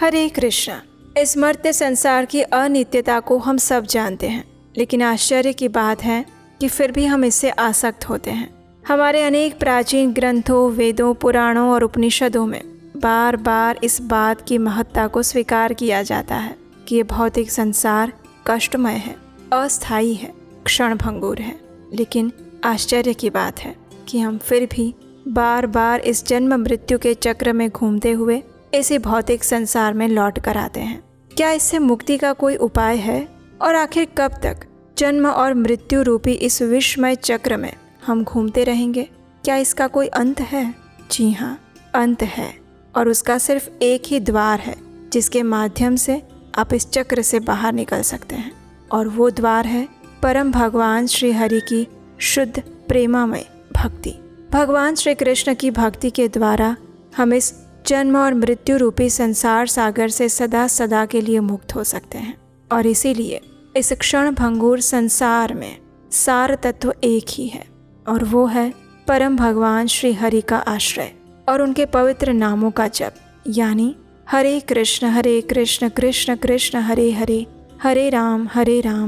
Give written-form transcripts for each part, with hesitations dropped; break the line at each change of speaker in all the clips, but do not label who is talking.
हरे कृष्णा। इस मर्त्य संसार की अनित्यता को हम सब जानते हैं, लेकिन आश्चर्य की बात है कि फिर भी हम इससे आसक्त होते हैं। हमारे अनेक प्राचीन ग्रंथों, वेदों, पुराणों और उपनिषदों में बार बार इस बात की महत्ता को स्वीकार किया जाता है कि ये भौतिक संसार कष्टमय है, अस्थायी है, क्षणभंगुर है। लेकिन आश्चर्य की बात है कि हम फिर भी बार बार इस जन्म मृत्यु के चक्र में घूमते हुए इसी भौतिक संसार में लौट कर आते हैं। क्या इससे मुक्ति का कोई उपाय है? और आखिर कब तक जन्म और मृत्यु रूपी इस विषमय चक्र में हम घूमते रहेंगे? क्या इसका कोई अंत है? जी हाँ, अंत है, और उसका सिर्फ एक ही द्वार है जिसके माध्यम से आप इस चक्र से बाहर निकल सकते हैं। और वो द्वार है परम भगवान श्री हरि की शुद्ध प्रेमामय भक्ति। भगवान श्री कृष्ण की भक्ति के द्वारा हम इस जन्म और मृत्यु रूपी संसार सागर से सदा सदा के लिए मुक्त हो सकते हैं। और इसीलिए इस क्षण भंगुर संसार में सार तत्व एक ही है, और वो है परम भगवान श्री हरि का आश्रय और उनके पवित्र नामों का जप, यानी हरे कृष्ण कृष्ण कृष्ण हरे हरे, हरे राम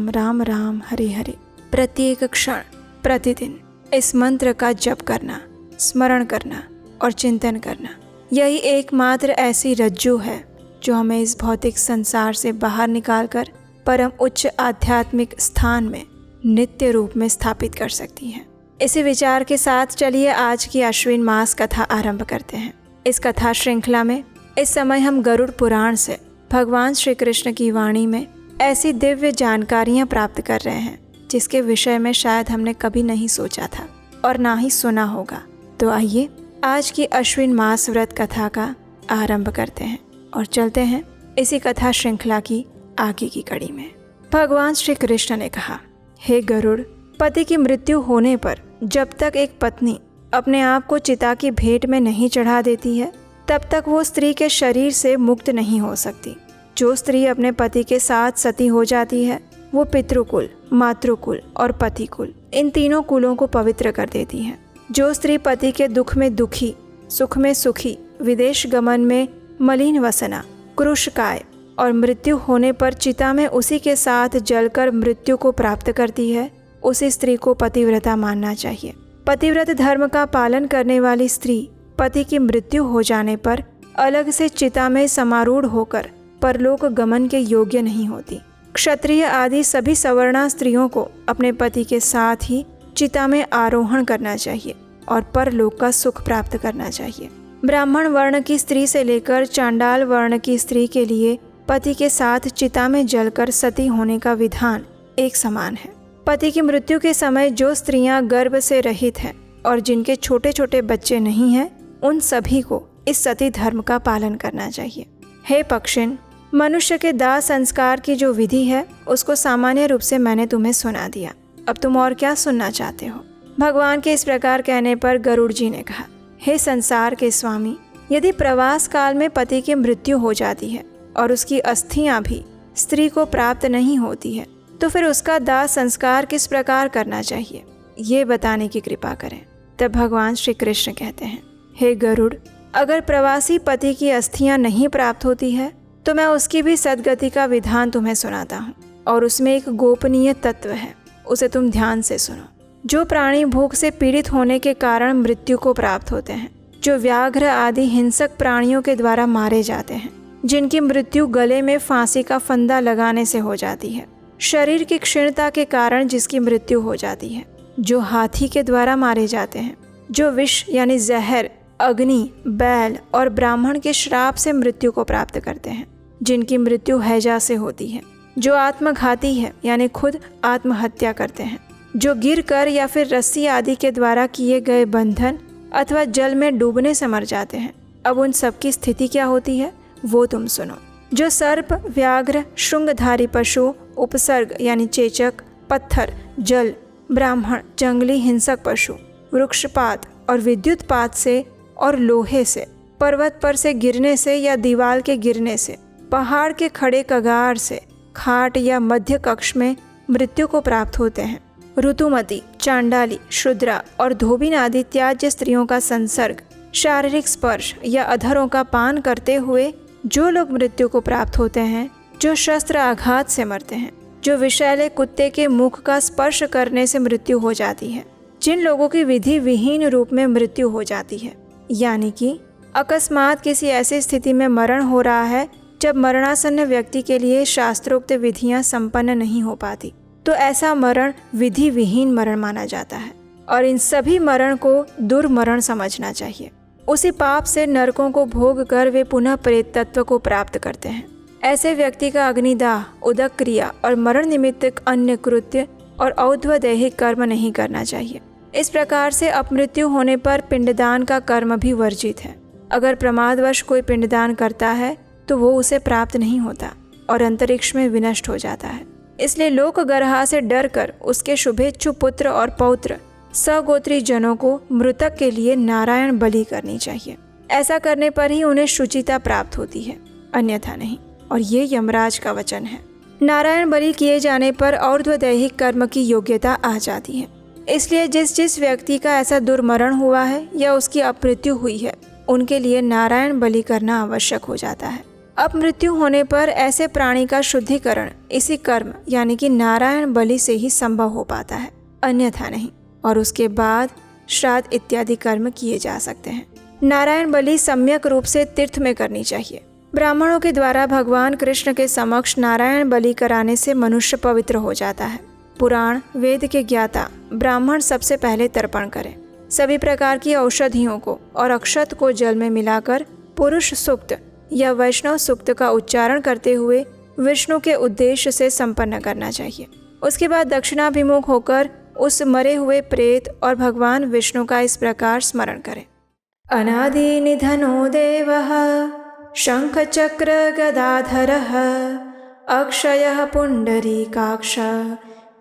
राम राम हरे हरे। प्रत्येक क्षण प्रतिदिन इस मंत्र का जप करना, स्मरण करना और चिंतन करना, यही एकमात्र ऐसी रज्जू है जो हमें इस भौतिक संसार से बाहर निकालकर परम उच्च आध्यात्मिक स्थान में नित्य रूप में स्थापित कर सकती है। इसी विचार के साथ चलिए आज की अश्विन मास कथा आरंभ करते हैं। इस कथा श्रृंखला में इस समय हम गरुड़ पुराण से भगवान श्री कृष्ण की वाणी में ऐसी दिव्य जानकारियां प्राप्त कर रहे हैं जिसके विषय में शायद हमने कभी नहीं सोचा था और ना ही सुना होगा। तो आइए आज की अश्विन मास व्रत कथा का आरंभ करते हैं और चलते हैं इसी कथा श्रृंखला की आगे की कड़ी में। भगवान श्री कृष्ण ने कहा, हे गरुड़, पति की मृत्यु होने पर जब तक एक पत्नी अपने आप को चिता की भेंट में नहीं चढ़ा देती है, तब तक वो स्त्री के शरीर से मुक्त नहीं हो सकती। जो स्त्री अपने पति के साथ सती हो जाती है, वो पितृकुल, मातृकुल और पतिकुल, इन तीनों कुलों को पवित्र कर देती है। जो स्त्री पति के दुख में दुखी, सुख में सुखी, विदेश गमन में मलिन वसना, कृशकाय और मृत्यु होने पर चिता में उसी के साथ जलकर मृत्यु को प्राप्त करती है, उसी स्त्री को पतिव्रता मानना चाहिए। पतिव्रत धर्म का पालन करने वाली स्त्री पति की मृत्यु हो जाने पर अलग से चिता में समारूढ़ होकर परलोक गमन के योग्य नहीं होती। क्षत्रिय आदि सभी सवर्णा स्त्रियों को अपने पति के साथ ही चिता में आरोहण करना चाहिए और परलोक का सुख प्राप्त करना चाहिए। ब्राह्मण वर्ण की स्त्री से लेकर चांडाल वर्ण की स्त्री के लिए पति के साथ चिता में जलकर सती होने का विधान एक समान है। पति की मृत्यु के समय जो स्त्रियां गर्भ से रहित हैं और जिनके छोटे छोटे बच्चे नहीं हैं, उन सभी को इस सती धर्म का पालन करना चाहिए। हे पक्षिन, मनुष्य के दाह संस्कार की जो विधि है उसको सामान्य रूप से मैंने तुम्हें सुना दिया। अब तुम और क्या सुनना चाहते हो? भगवान के इस प्रकार कहने पर गरुड़ जी ने कहा, हे संसार के स्वामी, यदि प्रवास काल में पति की मृत्यु हो जाती है और उसकी अस्थियां भी स्त्री को प्राप्त नहीं होती है, तो फिर उसका दाह संस्कार किस प्रकार करना चाहिए, ये बताने की कृपा करें। तब भगवान श्री कृष्ण कहते हैं, हे गरुड़, अगर प्रवासी पति की अस्थियां नहीं प्राप्त होती है तो मैं उसकी भी सद्गति का विधान तुम्हें सुनाता हूँ, और उसमें एक गोपनीय तत्व है, उसे तुम ध्यान से सुनो। जो प्राणी भूख से पीड़ित होने के कारण मृत्यु को प्राप्त होते हैं, जो व्याघ्र आदि हिंसक प्राणियों के द्वारा मारे जाते हैं, जिनकी मृत्यु गले में फांसी का फंदा लगाने से हो जाती है, शरीर की क्षीणता के कारण जिसकी मृत्यु हो जाती है, जो हाथी के द्वारा मारे जाते हैं, जो विष यानी जहर, अग्नि, बैल और ब्राह्मण के श्राप से मृत्यु को प्राप्त करते हैं, जिनकी मृत्यु हैजा से होती है, जो आत्मघाती है यानी खुद आत्महत्या करते हैं, जो गिर कर या फिर रस्सी आदि के द्वारा किए गए बंधन अथवा जल में डूबने से मर जाते हैं। अब उन सब की स्थिति क्या होती है वो तुम सुनो। जो सर्प, व्याघ्र, श्रृंगधारी पशु, उपसर्ग यानी चेचक, पत्थर, जल, ब्राह्मण, जंगली हिंसक पशु, वृक्षपात और विद्युतपात से और लोहे से, पर्वत पर से गिरने से या दीवार के गिरने से, पहाड़ के खड़े कगार से, खाट या मध्य कक्ष में मृत्यु को प्राप्त होते हैं, ऋतुमती, चांडाली, शूद्रा और धोबिन आदि त्याज्य स्त्रियों का संसर्ग, शारीरिक स्पर्श या अधरों का पान करते हुए जो लोग मृत्यु को प्राप्त होते हैं, जो शस्त्र आघात से मरते हैं, जो विषैले कुत्ते के मुख का स्पर्श करने से मृत्यु हो जाती है, जिन लोगों की विधि विहीन रूप में मृत्यु हो जाती है, यानी कि अकस्मात किसी ऐसी स्थिति में मरण हो रहा है जब मरणासन्न व्यक्ति के लिए शास्त्रोक्त विधियां संपन्न नहीं हो पाती, तो ऐसा मरण विधि विहीन मरण माना जाता है और इन सभी मरण को दुर्मरण समझना चाहिए। उसी पाप से नरकों को भोग कर वे पुनः प्रेत तत्व को प्राप्त करते हैं। ऐसे व्यक्ति का अग्निदाह, उदक क्रिया और मरण निमित्त अन्य कृत्य और औध्वदैहिक कर्म नहीं करना चाहिए। इस प्रकार से अपमृत्यु होने पर पिंडदान का कर्म भी वर्जित है। अगर प्रमादवश कोई पिंडदान करता है तो वो उसे प्राप्त नहीं होता और अंतरिक्ष में विनष्ट हो जाता है। इसलिए लोकगर्हा से डरकर उसके शुभेच्छु पुत्र और पौत्र सगोत्री जनों को मृतक के लिए नारायण बलि करनी चाहिए। ऐसा करने पर ही उन्हें शुचिता प्राप्त होती है, अन्यथा नहीं। और ये यमराज का वचन है। नारायण बलि किए जाने पर और्ध्वदैहिक कर्म की योग्यता आ जाती है। इसलिए जिस जिस व्यक्ति का ऐसा दुर्मरण हुआ है या उसकी अपमृत्यु हुई है, उनके लिए नारायण बलि करना आवश्यक हो जाता है। अपमृत्यु होने पर ऐसे प्राणी का शुद्धिकरण इसी कर्म यानी कि नारायण बलि से ही संभव हो पाता है, अन्यथा नहीं। और उसके बाद श्राद्ध इत्यादि कर्म किए जा सकते हैं। नारायण बलि सम्यक रूप से तीर्थ में करनी चाहिए। ब्राह्मणों के द्वारा भगवान कृष्ण के समक्ष नारायण बलि कराने से मनुष्य पवित्र हो जाता है। पुराण वेद के ज्ञाता ब्राह्मण सबसे पहले तर्पण करें। सभी प्रकार की औषधियों को और अक्षत को जल में मिलाकर पुरुष सूक्त या वैष्णव सूक्त का उच्चारण करते हुए विष्णु के उद्देश्य से संपन्न करना चाहिए। उसके बाद दक्षिणाभिमुख होकर उस मरे हुए प्रेत और भगवान विष्णु का इस प्रकार स्मरण करें। अनादि निधनो देवः शंख चक्र गदाधरः अक्षयः पुंडरीकाक्ष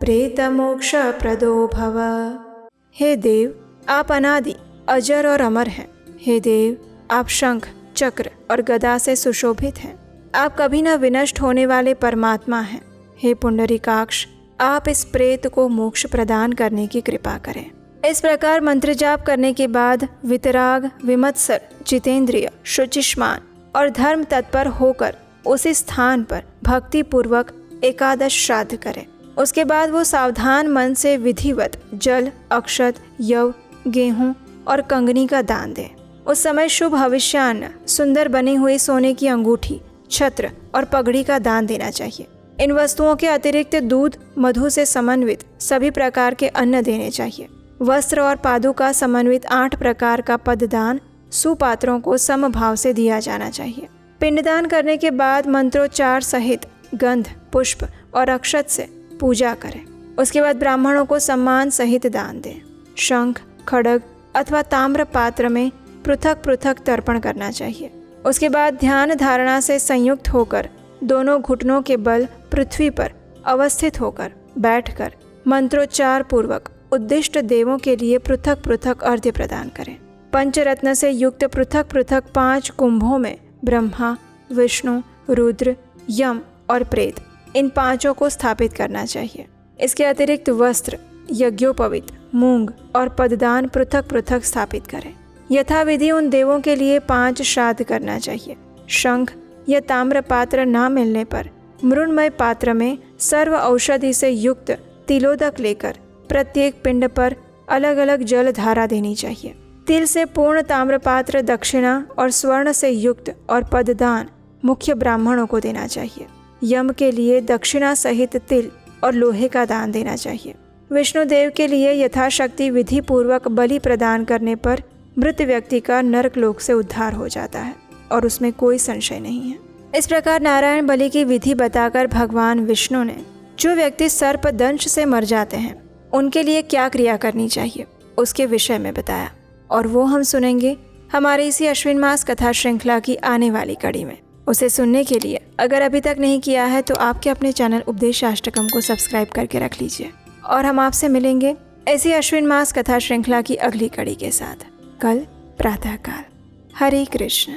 प्रेत मोक्ष प्रदो भव। हे देव, आप अनादि, अजर और अमर हैं। हे देव, आप शंख, चक्र और गदा से सुशोभित हैं। आप कभी न विनष्ट होने वाले परमात्मा हैं। हे पुंडरीकाक्ष, आप इस प्रेत को मोक्ष प्रदान करने की कृपा करें। इस प्रकार मंत्र जाप करने के बाद वितराग, विमत्सर, जितेंद्रिय, शुचिष्मान और धर्म तत्पर होकर उसी स्थान पर भक्ति पूर्वक एकादश श्राद्ध करें। उसके बाद वो सावधान मन से विधिवत जल, अक्षत, यव, गेहूं और कंगनी का दान दें। उस समय शुभ भविष्यान्न, सुंदर बनी हुई सोने की अंगूठी, छत्र और पगड़ी का दान देना चाहिए। इन वस्तुओं के अतिरिक्त दूध, मधु से समन्वित सभी प्रकार के अन्न देने चाहिए। वस्त्र और पादुका समन्वित 8 प्रकार का पददान सुपात्रों को समभाव से दिया जाना चाहिए। पिंडदान करने के बाद मंत्रोच्चार सहित गंध, पुष्प और अक्षत से पूजा करें। उसके बाद ब्राह्मणों को सम्मान सहित दान दें। शंख, खड्ग अथवा ताम्र पात्र में पृथक पृथक तर्पण करना चाहिए। उसके बाद ध्यान धारणा से संयुक्त होकर दोनों घुटनों के बल पृथ्वी पर अवस्थित होकर बैठकर मंत्रोच्चार पूर्वक उद्दिष्ट देवों के लिए पृथक पृथक अर्घ्य प्रदान करें। पंचरत्न से युक्त पृथक पृथक 5 कुंभों में ब्रह्मा, विष्णु, रुद्र, यम और प्रेत, इन 5 को स्थापित करना चाहिए। इसके अतिरिक्त वस्त्र, यज्ञोपवीत, मूंग और पददान पृथक पृथक स्थापित करें। यथाविधि उन देवों के लिए 5 श्राद्ध करना चाहिए। शंख या ताम्र पात्र न मिलने पर मृण्मय पात्र में सर्व औषधि से युक्त तिलोदक लेकर प्रत्येक पिंड पर अलग अलग जल धारा देनी चाहिए। तिल से पूर्ण ताम्र पात्र दक्षिणा और स्वर्ण से युक्त और पददान मुख्य ब्राह्मणों को देना चाहिए। यम के लिए दक्षिणा सहित तिल और लोहे का दान देना चाहिए। विष्णु देव के लिए यथाशक्ति विधि पूर्वक बलि प्रदान करने पर मृत व्यक्ति का नरक लोक से उद्धार हो जाता है और उसमें कोई संशय नहीं है। इस प्रकार नारायण बलि की विधि बताकर भगवान विष्णु ने जो व्यक्ति सर्प दंश से मर जाते हैं उनके लिए क्या क्रिया करनी चाहिए उसके विषय में बताया, और वो हम सुनेंगे हमारे इसी अश्विन मास कथा श्रृंखला की आने वाली कड़ी में। उसे सुनने के लिए अगर अभी तक नहीं किया है तो आपके अपने चैनल उपदेशाष्टकम को सब्सक्राइब करके रख लीजिए, और हम आपसे मिलेंगे ऐसी अश्विन मास कथा श्रृंखला की अगली कड़ी के साथ कल प्रातःकाल। हरे कृष्ण।